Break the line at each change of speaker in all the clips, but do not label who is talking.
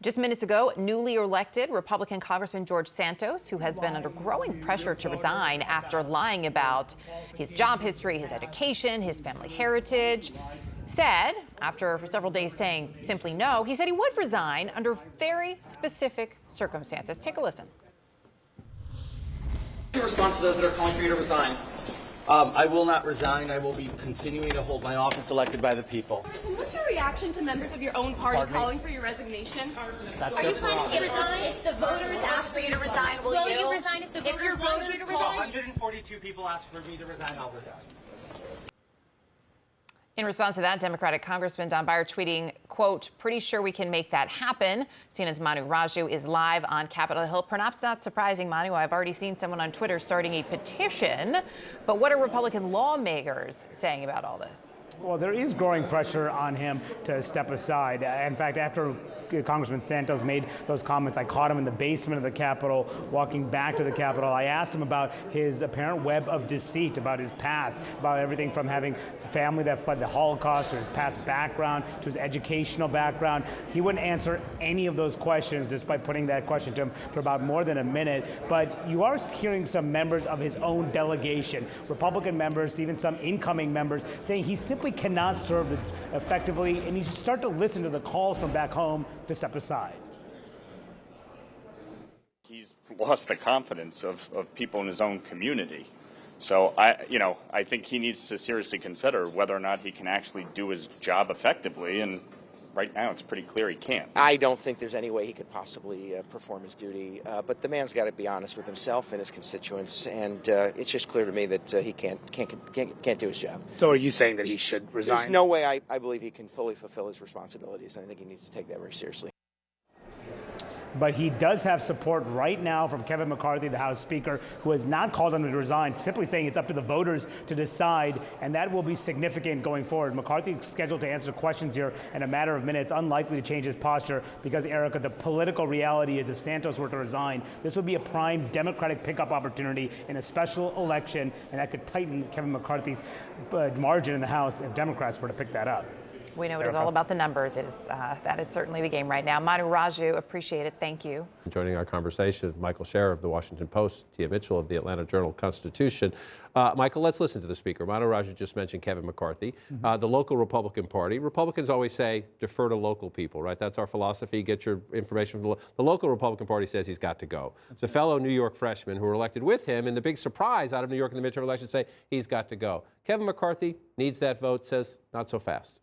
Just minutes ago, newly elected Republican Congressman George Santos, who has been under growing pressure to resign after lying about his job history, his education, his family heritage, said, after for several days saying simply no, he said he would resign under very specific circumstances. Take a listen.
Your response to those that are calling for you to resign?
I will not resign. I will be continuing to hold my office elected by the people.
What's your reaction to members of your own party calling for your resignation?
Are you planning to resign if the voters ask for you to resign? Will you resign if the voters want you to resign?
142 people ask for me to resign. I'll resign.
In response to that, Democratic Congressman Don Beyer tweeting, quote, "Pretty sure we can make that happen." CNN's Manu Raju is live on Capitol Hill. Perhaps not surprising, Manu, I've already seen someone on Twitter starting a petition. But what are Republican lawmakers saying about all this?
Well, there is growing pressure on him to step aside. In fact, after Congressman Santos made those comments, I caught him in the basement of the Capitol, walking back to the Capitol. I asked him about his apparent web of deceit, about his past, about everything from having family that fled the Holocaust to his past background, to his educational background. He wouldn't answer any of those questions, despite putting that question to him for about more than a minute. But you are hearing some members of his own delegation, Republican members, even some incoming members, saying he simply cannot serve effectively, and he should start to listen to the calls from back home to step aside.
He's lost the confidence of people in his own community. So I think he needs to seriously consider whether or not he can actually do his job effectively. And right now, it's pretty clear he can't.
I don't think there's any way he could possibly perform his duty. But the man's got to be honest with himself and his constituents, and it's just clear to me that he can't do his job.
So are you saying that he should resign?
There's no way I believe he can fully fulfill his responsibilities, and I think he needs to take that very seriously.
But he does have support right now from Kevin McCarthy, the House Speaker, who has not called on him to resign, simply saying it's up to the voters to decide, and that will be significant going forward. McCarthy is scheduled to answer questions here in a matter of minutes, unlikely to change his posture because, Erica, the political reality is if Santos were to resign, this would be a prime Democratic pickup opportunity in a special election, and that could tighten Kevin McCarthy's margin in the House if Democrats were to pick that up.
We know it is all about the numbers. That is certainly the game right now. Manu Raju, appreciate it. Thank you.
Joining our conversation, Michael Scherer of the Washington Post, Tia Mitchell of the Atlanta Journal-Constitution. Michael, let's listen to the speaker. Manu Raju just mentioned Kevin McCarthy. The local Republican Party. Republicans always say defer to local people, right? That's our philosophy. Get your information from the local Republican Party says he's got to go. The fellow New York freshmen who were elected with him, and the big surprise out of New York in the midterm election, say he's got to go. Kevin McCarthy needs that vote, says not so fast.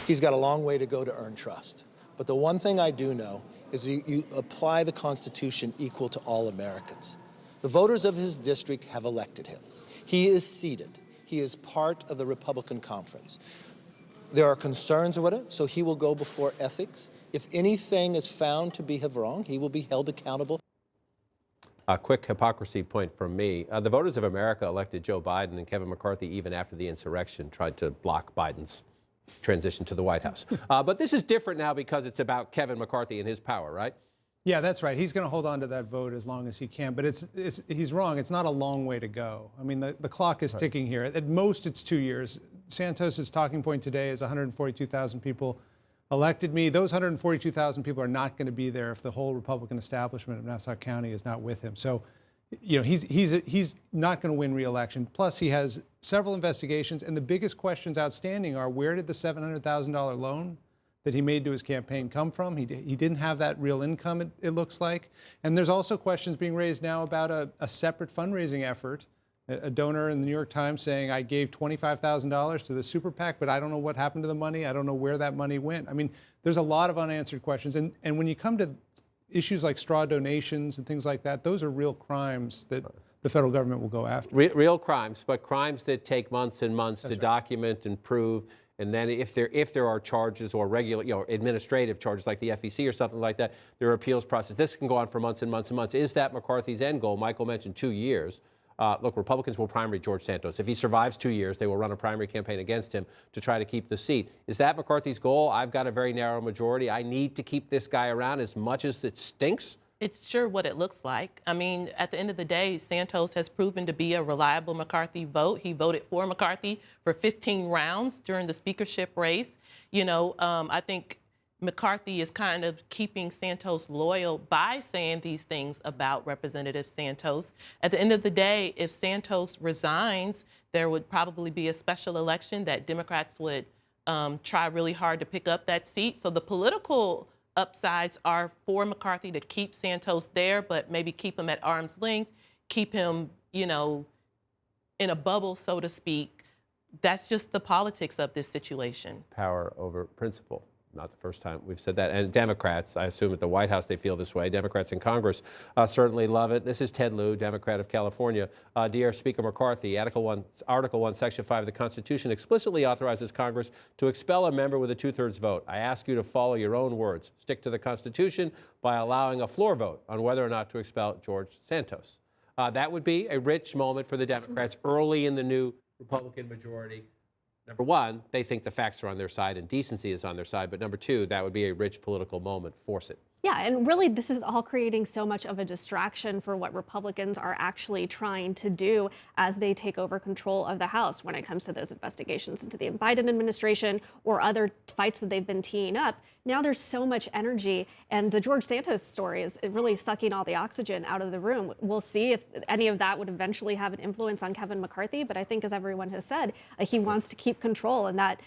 He's got a long way to go to earn trust. But the one thing I do know is you apply the Constitution equal to all Americans. The voters of his district have elected him. He is seated. He is part of the Republican conference. There are concerns with it, so he will go before ethics. If anything is found to be wrong, he will be held accountable.
A quick hypocrisy point from me. The voters of America elected Joe Biden, and Kevin McCarthy, even after the insurrection, tried to block Biden's transition to the White House. But this is different now because it's about Kevin McCarthy and his power, right?
Yeah, that's right. He's going to hold on to that vote as long as he can. But he's wrong. It's not a long way to go. I mean, the clock is ticking here. At most, it's 2 years. Santos's talking point today is 142,000 people elected me. Those 142,000 people are not going to be there if the whole Republican establishment of Nassau County is not with him. So, he's not going to win re-election. Plus, he has several investigations, and the biggest questions outstanding are where did the $700,000 loan that he made to his campaign come from? He didn't have that real income, it looks like. And there's also questions being raised now about a separate fundraising effort. A donor in the New York Times saying, I gave $25,000 to the super PAC, but I don't know what happened to the money. I don't know where that money went. I mean, there's a lot of unanswered questions. And when you come to issues like straw donations and things like that, those are real crimes that the federal government will go after.
Real crimes, but crimes that take months and months to document and prove. And then if there are charges or regular, administrative charges like the FEC or something like that, there are appeals process. This can go on for months and months and months. Is that McCarthy's end goal? Michael mentioned 2 years. Look, Republicans will primary George Santos. If he survives 2 years, they will run a primary campaign against him to try to keep the seat. Is that McCarthy's goal? I've got a very narrow majority. I need to keep this guy around as much as it stinks.
It's sure what it looks like. I mean, at the end of the day, Santos has proven to be a reliable McCarthy vote. He voted for McCarthy for 15 rounds during the speakership race. I think McCarthy is kind of keeping Santos loyal by saying these things about Representative Santos. At the end of the day, if Santos resigns, there would probably be a special election that Democrats would try really hard to pick up that seat. So the political upsides are for McCarthy to keep Santos there, but maybe keep him at arm's length, keep him, you know, in a bubble, so to speak. That's just the politics of this situation.
Power over principle. Not the first time we've said that. And Democrats, I assume at the White House they feel this way. Democrats in Congress certainly love it. This is Ted Lieu, Democrat of California. Dear Speaker McCarthy, Article 1, Section 5 of the Constitution explicitly authorizes Congress to expel a member with a 2/3 vote. I ask you to follow your own words. Stick to the Constitution by allowing a floor vote on whether or not to expel George Santos. That would be a rich moment for the Democrats early in the new Republican majority. Number one, they think the facts are on their side and decency is on their side. But number two, that would be a rich political moment. Force it.
Yeah, and really this is all creating so much of a distraction for what Republicans are actually trying to do as they take over control of the House when it comes to those investigations into the Biden administration or other fights that they've been teeing up. Now there's so much energy, and the George Santos story is really sucking all the oxygen out of the room. We'll see if any of that would eventually have an influence on Kevin McCarthy, but I think, as everyone has said, he wants to keep control, and that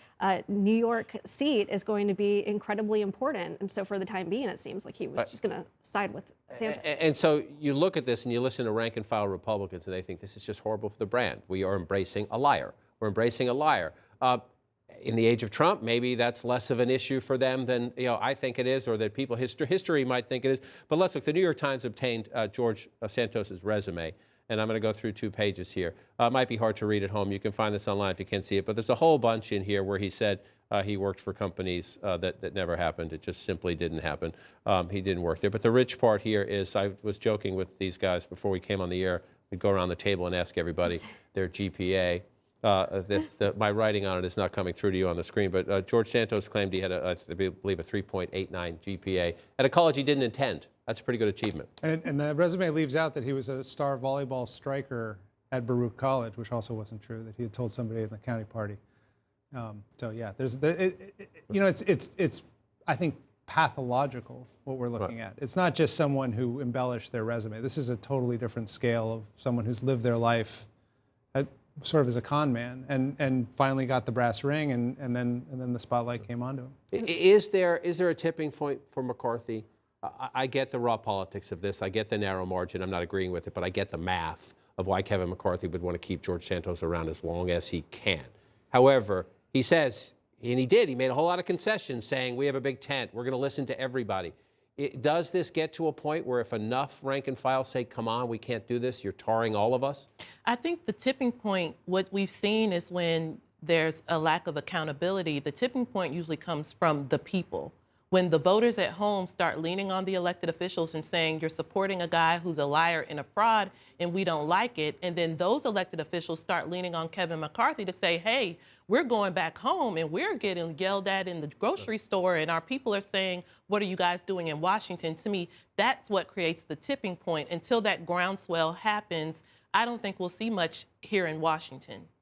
New York seat is going to be incredibly important. And so for the time being, it seems like he was just going to side with Santos.
And so you look at this and you listen to rank and file Republicans, and they think this is just horrible for the brand. We are embracing a liar. We're embracing a liar. In the age of Trump, maybe that's less of an issue for them than I think it is, or that people history might think it is. But let's look. The New York Times obtained George Santos's resume, and I'm going to go through 2 pages here. It might be hard to read at home. You can find this online if you can't see it. But there's a whole bunch in here where he said he worked for companies that never happened. It just simply didn't happen. He didn't work there. But the rich part here is, I was joking with these guys before we came on the air. We'd go around the table and ask everybody their GPA. My writing on it is not coming through to you on the screen, but George Santos claimed he had, I believe, a 3.89 GPA at a college he didn't attend. That's a pretty good achievement.
And the resume leaves out that he was a star volleyball striker at Baruch College, which also wasn't true, that he had told somebody in the county party. So yeah, it's I think pathological what we're looking at. It's not just someone who embellished their resume. This is a totally different scale of someone who's lived their life sort of as a con man, and finally got the brass ring, and then the spotlight came onto him.
Is there a tipping point for McCarthy? I get the raw politics of this. I get the narrow margin. I'm not agreeing with it, but I get the math of why Kevin McCarthy would want to keep George Santos around as long as he can. However, he says, and he did, he made a whole lot of concessions saying, we have a big tent, we're going to listen to everybody. Does this get to a point where if enough rank and file say, come on, we can't do this, you're tarring all of us?
I think the tipping point, what we've seen is when there's a lack of accountability, the tipping point usually comes from the people. When the voters at home start leaning on the elected officials and saying, you're supporting a guy who's a liar and a fraud, and we don't like it, and then those elected officials start leaning on Kevin McCarthy to say, hey, we're going back home and we're getting yelled at in the grocery store, and our people are saying, what are you guys doing in Washington? To me, that's what creates the tipping point. Until that groundswell happens, I don't think we'll see much here in Washington.